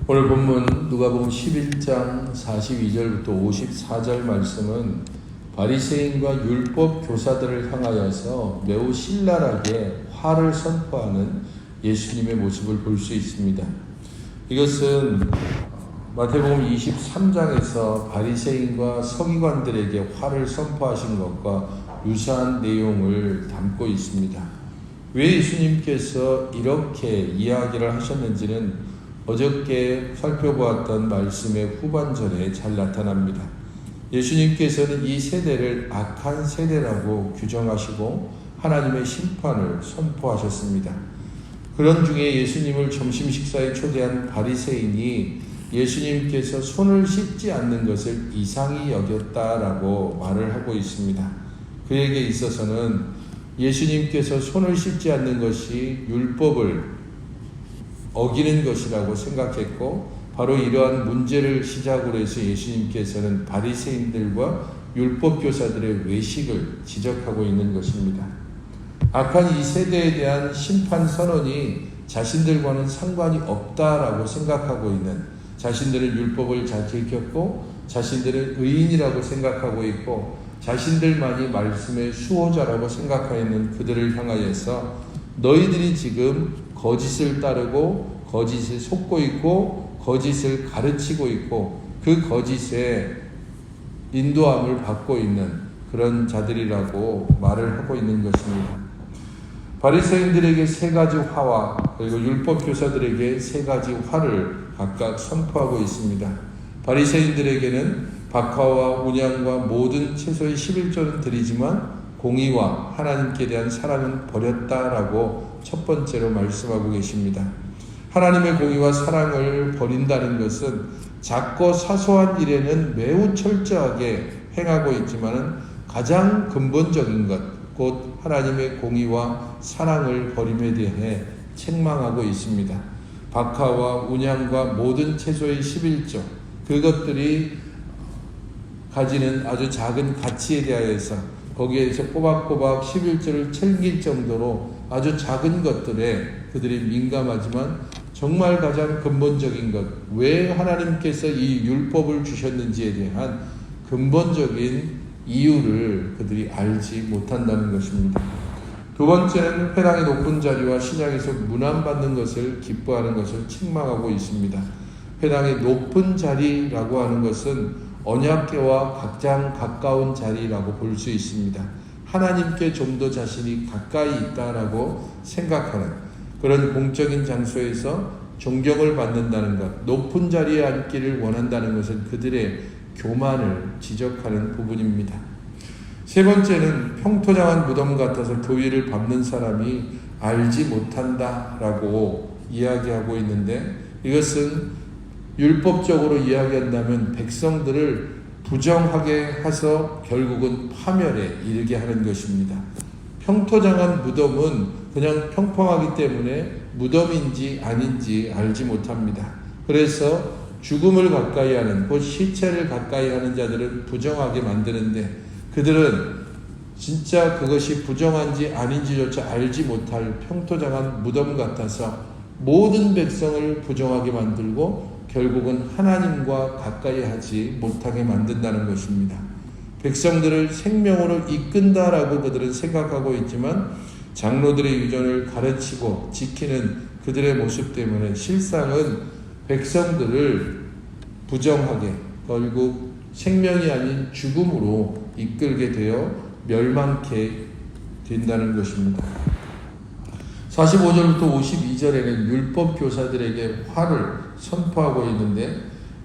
오늘 본문 누가복음 11장 42절부터 54절 말씀은 바리새인과 율법 교사들을 향하여서 매우 신랄하게 화를 선포하는 예수님의 모습을 볼 수 있습니다. 이것은 마태복음 23장에서 바리새인과 서기관들에게 화를 선포하신 것과 유사한 내용을 담고 있습니다. 왜 예수님께서 이렇게 이야기를 하셨는지는 어저께 살펴보았던 말씀의 후반절에 잘 나타납니다. 예수님께서는 이 세대를 악한 세대라고 규정하시고 하나님의 심판을 선포하셨습니다. 그런 중에 예수님을 점심 식사에 초대한 바리새인이 예수님께서 손을 씻지 않는 것을 이상히 여겼다라고 말을 하고 있습니다. 그에게 있어서는 예수님께서 손을 씻지 않는 것이 율법을 어기는 것이라고 생각했고, 바로 이러한 문제를 시작으로 해서 예수님께서는 바리새인들과 율법교사들의 외식을 지적하고 있는 것입니다. 악한 이 세대에 대한 심판 선언이 자신들과는 상관이 없다라고 생각하고 있는, 자신들은 율법을 잘 지켰고 자신들은 의인이라고 생각하고 있고 자신들만이 말씀의 수호자라고 생각하는 그들을 향하여서 너희들이 지금 거짓을 따르고 거짓에 속고 있고 거짓을 가르치고 있고 그 거짓에 인도함을 받고 있는 그런 자들이라고 말을 하고 있는 것입니다. 바리새인들에게 세 가지 화와 그리고 율법 교사들에게 세 가지 화를 각각 선포하고 있습니다. 바리새인들에게는 박하와 운양과 모든 채소의 11조는 드리지만 공의와 하나님께 대한 사랑은 버렸다라고 첫 번째로 말씀하고 계십니다. 하나님의 공의와 사랑을 버린다는 것은 작고 사소한 일에는 매우 철저하게 행하고 있지만 가장 근본적인 것, 곧 하나님의 공의와 사랑을 버림에 대해 책망하고 있습니다. 박하와 운양과 모든 채소의 11조, 그것들이 가지는 아주 작은 가치에 대하여서 거기에서 꼬박꼬박 11조를 챙길 정도로 아주 작은 것들에 그들이 민감하지만 정말 가장 근본적인 것, 왜 하나님께서 이 율법을 주셨는지에 대한 근본적인 이유를 그들이 알지 못한다는 것입니다. 두 번째는 회당의 높은 자리와 시장에서 문안받는 것을 기뻐하는 것을 책망하고 있습니다. 회당의 높은 자리라고 하는 것은 언약궤와 가장 가까운 자리라고 볼 수 있습니다. 하나님께 좀 더 자신이 가까이 있다라고 생각하는 그런 공적인 장소에서 존경을 받는다는 것, 높은 자리에 앉기를 원한다는 것은 그들의 교만을 지적하는 부분입니다. 세 번째는 평토장한 무덤 같아서 교회를 밟는 사람이 알지 못한다라고 이야기하고 있는데, 이것은 율법적으로 이야기한다면 백성들을 부정하게 해서 결국은 파멸에 이르게 하는 것입니다. 평토장한 무덤은 그냥 평평하기 때문에 무덤인지 아닌지 알지 못합니다. 그래서 죽음을 가까이 하는, 곧 시체를 가까이 하는 자들은 부정하게 만드는데 그들은 진짜 그것이 부정한지 아닌지조차 알지 못할 평토장한 무덤 같아서 모든 백성을 부정하게 만들고 결국은 하나님과 가까이 하지 못하게 만든다는 것입니다. 백성들을 생명으로 이끈다라고 그들은 생각하고 있지만 장로들의 유전을 가르치고 지키는 그들의 모습 때문에 실상은 백성들을 부정하게, 결국 생명이 아닌 죽음으로 이끌게 되어 멸망케 된다는 것입니다. 45절부터 52절에는 율법교사들에게 화를 선포하고 있는데,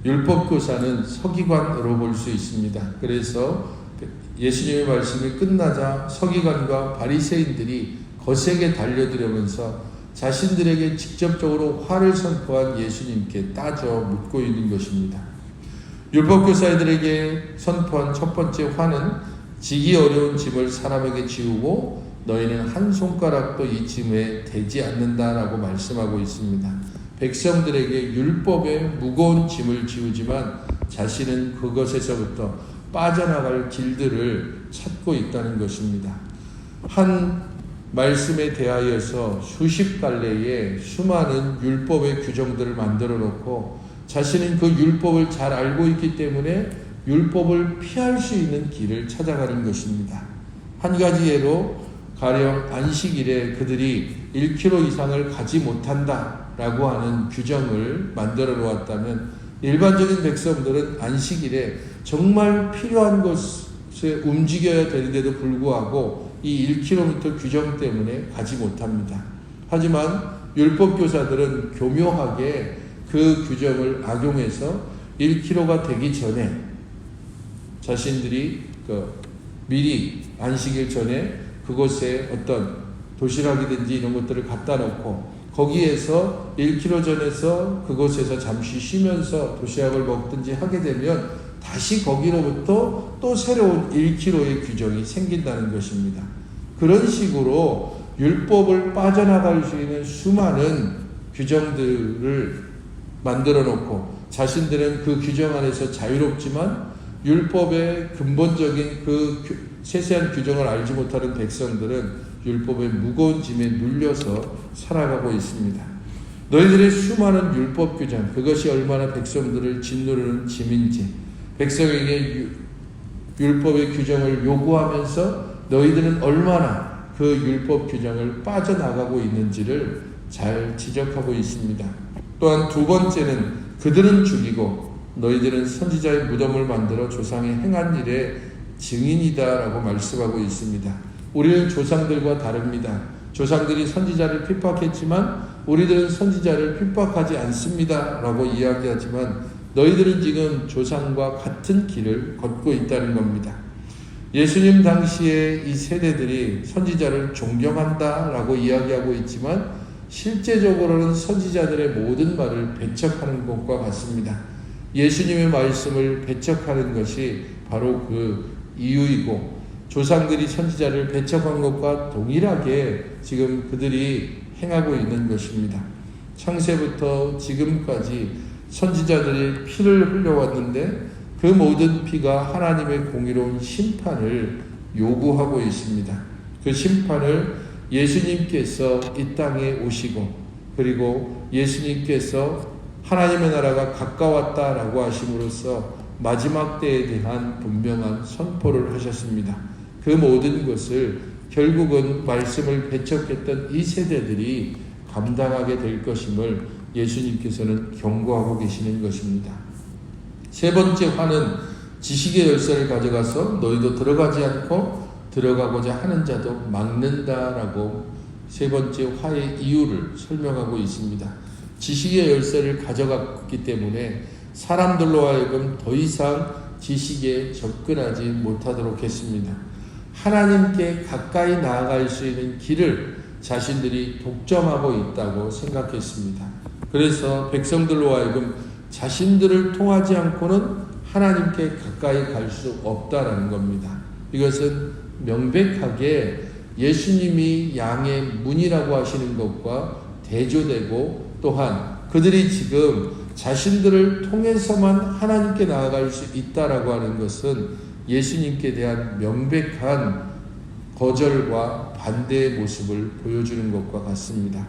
율법교사는 서기관으로 볼 수 있습니다. 그래서 예수님의 말씀이 끝나자 서기관과 바리새인들이 거세게 달려들면서 자신들에게 직접적으로 화를 선포한 예수님께 따져 묻고 있는 것입니다. 율법교사들에게 선포한 첫 번째 화는 지기 어려운 짐을 사람에게 지우고 너희는 한 손가락도 이 짐에 대지 않는다라고 말씀하고 있습니다. 백성들에게 율법의 무거운 짐을 지우지만 자신은 그것에서부터 빠져나갈 길들을 찾고 있다는 것입니다. 한 말씀에 대하여서 수십 갈래의 수많은 율법의 규정들을 만들어 놓고 자신은 그 율법을 잘 알고 있기 때문에 율법을 피할 수 있는 길을 찾아가는 것입니다. 한 가지 예로 가령 안식일에 그들이 1km 이상을 가지 못한다라고 하는 규정을 만들어 놓았다면 일반적인 백성들은 안식일에 정말 필요한 것에 움직여야 되는데도 불구하고 이 1km 규정 때문에 가지 못합니다. 하지만 율법교사들은 교묘하게 그 규정을 악용해서 1km가 되기 전에 자신들이 미리 안식일 전에 그곳에 어떤 도시락이든지 이런 것들을 갖다 놓고 거기에서 1km 전에서 그곳에서 잠시 쉬면서 도시락을 먹든지 하게 되면 다시 거기로부터 또 새로운 1km의 규정이 생긴다는 것입니다. 그런 식으로 율법을 빠져나갈 수 있는 수많은 규정들을 만들어 놓고 자신들은 그 규정 안에서 자유롭지만 율법의 근본적인 그 세세한 규정을 알지 못하는 백성들은 율법의 무거운 짐에 눌려서 살아가고 있습니다. 너희들의 수많은 율법 규정, 그것이 얼마나 백성들을 짓누르는 짐인지, 백성에게 율법의 규정을 요구하면서 너희들은 얼마나 그 율법 규정을 빠져나가고 있는지를 잘 지적하고 있습니다. 또한 두 번째는 그들은 죽이고 너희들은 선지자의 무덤을 만들어 조상이 행한 일의 증인이다라고 말씀하고 있습니다. 우리는 조상들과 다릅니다. 조상들이 선지자를 핍박했지만 우리들은 선지자를 핍박하지 않습니다 라고 이야기하지만 너희들은 지금 조상과 같은 길을 걷고 있다는 겁니다. 예수님 당시에 이 세대들이 선지자를 존경한다 라고 이야기하고 있지만 실제적으로는 선지자들의 모든 말을 배척하는 것과 같습니다. 예수님의 말씀을 배척하는 것이 바로 그 이유이고 조상들이 선지자를 배척한 것과 동일하게 지금 그들이 행하고 있는 것입니다. 창세부터 지금까지 선지자들이 피를 흘려왔는데 그 모든 피가 하나님의 공의로운 심판을 요구하고 있습니다. 그 심판을 예수님께서 이 땅에 오시고 그리고 예수님께서 하나님의 나라가 가까웠다라고 하심으로써 마지막 때에 대한 분명한 선포를 하셨습니다. 그 모든 것을 결국은 말씀을 배척했던 이 세대들이 감당하게 될 것임을 예수님께서는 경고하고 계시는 것입니다. 세 번째 화는 지식의 열쇠를 가져가서 너희도 들어가지 않고 들어가고자 하는 자도 막는다라고 세 번째 화의 이유를 설명하고 있습니다. 지식의 열쇠를 가져갔기 때문에 사람들로 하여금 더 이상 지식에 접근하지 못하도록 했습니다. 하나님께 가까이 나아갈 수 있는 길을 자신들이 독점하고 있다고 생각했습니다. 그래서 백성들로 하여금 자신들을 통하지 않고는 하나님께 가까이 갈 수 없다라는 겁니다. 이것은 명백하게 예수님이 양의 문이라고 하시는 것과 대조되고 또한 그들이 지금 자신들을 통해서만 하나님께 나아갈 수 있다라고 하는 것은 예수님께 대한 명백한 거절과 반대의 모습을 보여주는 것과 같습니다.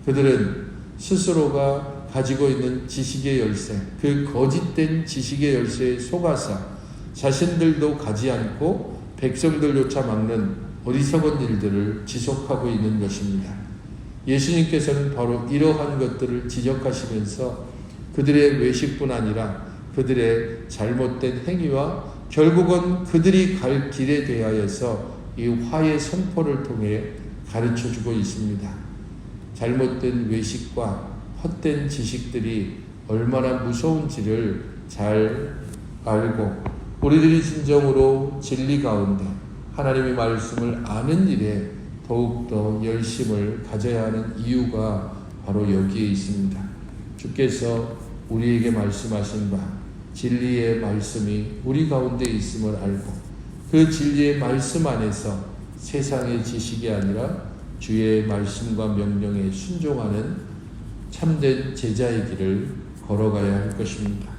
그들은 스스로가 가지고 있는 지식의 열쇠, 그 거짓된 지식의 열쇠에 속아서 자신들도 가지 않고 백성들조차 막는 어리석은 일들을 지속하고 있는 것입니다. 예수님께서는 바로 이러한 것들을 지적하시면서 그들의 외식뿐 아니라 그들의 잘못된 행위와 결국은 그들이 갈 길에 대하여서 이 화의 선포를 통해 가르쳐주고 있습니다. 잘못된 외식과 헛된 지식들이 얼마나 무서운지를 잘 알고 우리들이 진정으로 진리 가운데 하나님의 말씀을 아는 일에 더욱더 열심을 가져야 하는 이유가 바로 여기에 있습니다. 주께서 우리에게 말씀하신 바 진리의 말씀이 우리 가운데 있음을 알고 그 진리의 말씀 안에서 세상의 지식이 아니라 주의 말씀과 명령에 순종하는 참된 제자의 길을 걸어가야 할 것입니다.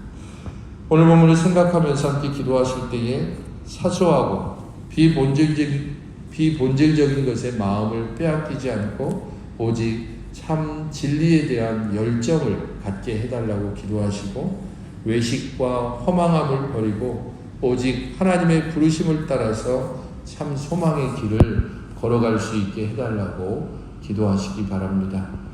오늘 본문을 생각하면서 함께 기도하실 때에 사소하고 비본질적인 비본질적인 것에 마음을 빼앗기지 않고 오직 참 진리에 대한 열정을 갖게 해달라고 기도하시고, 외식과 허망함을 버리고 오직 하나님의 부르심을 따라서 참 소망의 길을 걸어갈 수 있게 해달라고 기도하시기 바랍니다.